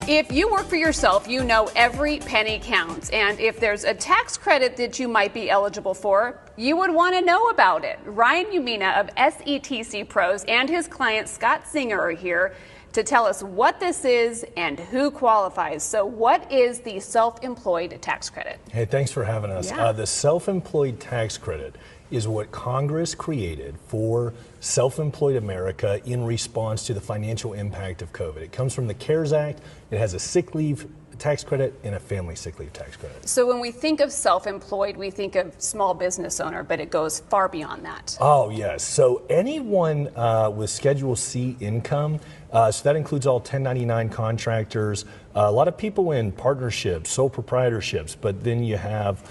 If you work for yourself, you know every penny counts. And if there's a tax credit that you might be eligible for, you would want to know about it. Ryan Umina of SETC Pros and his client Scott Singer are here to tell us what this is and who qualifies. So what is the self-employed tax credit? Hey, thanks for having us. Yeah. The self-employed tax credit is what Congress created for self-employed America in response to the financial impact of COVID. It comes from the CARES Act. It has a sick leave tax credit and a family sick leave tax credit. So when we think of self-employed, we think of small business owner, but it goes far beyond that. Oh, yes. So anyone with Schedule C income, so that includes all 1099 contractors, a lot of people in partnerships, sole proprietorships, but then you have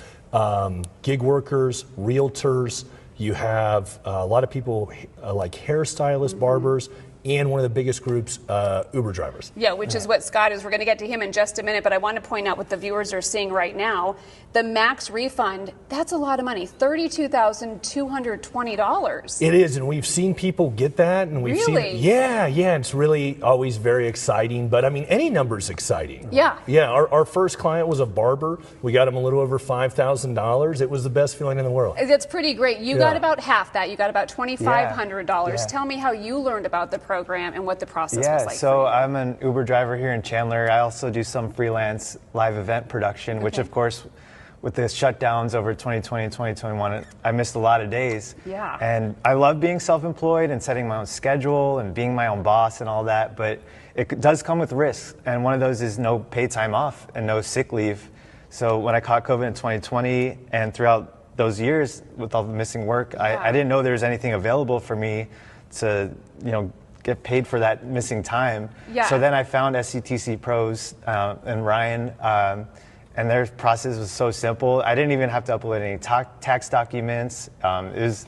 gig workers, realtors, you have a lot of people like hairstylists, barbers, and one of the biggest groups, Uber drivers. Yeah, which is what Scott is. We're going to get to him in just a minute, but I want to point out what the viewers are seeing right now. The max refund, that's a lot of money, $32,220. It is, and we've seen people get that. And we've Really? seen, yeah, it's really always very exciting, but I mean, any number is exciting. Yeah. Yeah, our first client was a barber. We got him a little over $5,000. It was the best feeling in the world. That's pretty great. You got about half that. You got about $2,500. Yeah. Tell me how you learned about the program and what the process was like. So I'm an Uber driver here in Chandler. I also do some freelance live event production, which of course, with the shutdowns over 2020 and 2021, I missed a lot of days. Yeah. And I love being self-employed and setting my own schedule and being my own boss and all that, but it does come with risks. And one of those is no paid time off and no sick leave. So when I caught COVID in 2020 and throughout those years with all the missing work, I didn't know there was anything available for me to, get paid for that missing time. Yeah. So then I found SETC Pros and Ryan, and their process was so simple. I didn't even have to upload any tax documents. It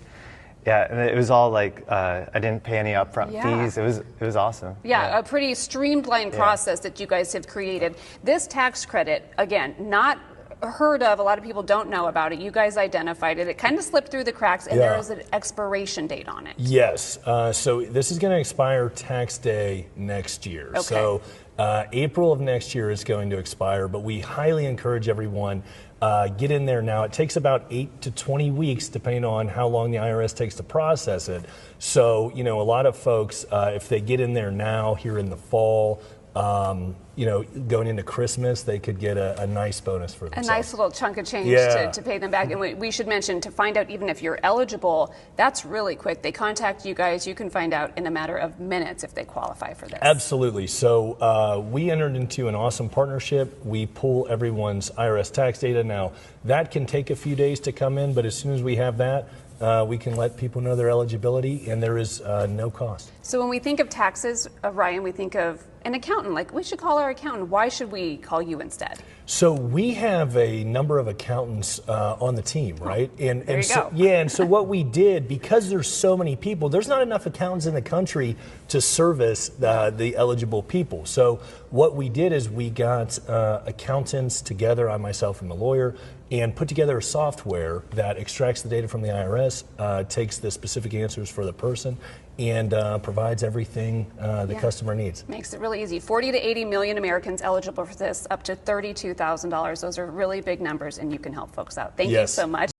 was all like I didn't pay any upfront fees. It was awesome. Yeah, a pretty streamlined process that you guys have created. This tax credit, again, not heard of, a lot of people don't know about it. You guys identified it. It kind of slipped through the cracks, and there is an expiration date on it. Yes. So this is going to expire tax day next year. Okay. So April of next year is going to expire, but we highly encourage everyone get in there now. It takes about 8 to 20 weeks, depending on how long the IRS takes to process it. So, a lot of folks, if they get in there now, here in the fall, going into Christmas, they could get a nice bonus for themselves. A nice little chunk of change to pay them back. And we should mention, to find out even if you're eligible, that's really quick. They contact you guys. You can find out in a matter of minutes if they qualify for this. Absolutely. So we entered into an awesome partnership. We pull everyone's IRS tax data. Now, that can take a few days to come in, but as soon as we have that, we can let people know their eligibility, and there is no cost. So when we think of taxes, Ryan, we think of an accountant. Like, we should call our accountant. Why should we call you instead? So we have a number of accountants on the team, right? There you go. And so what we did, because there's so many people, there's not enough accountants in the country to service the eligible people. So what we did is we got accountants together, I myself and the lawyer, and put together a software that extracts the data from the IRS, takes the specific answers for the person, and provides everything the customer needs. Makes it really easy. 40 to 80 million Americans eligible for this, up to $32,000. Those are really big numbers, and you can help folks out. Thank you so much.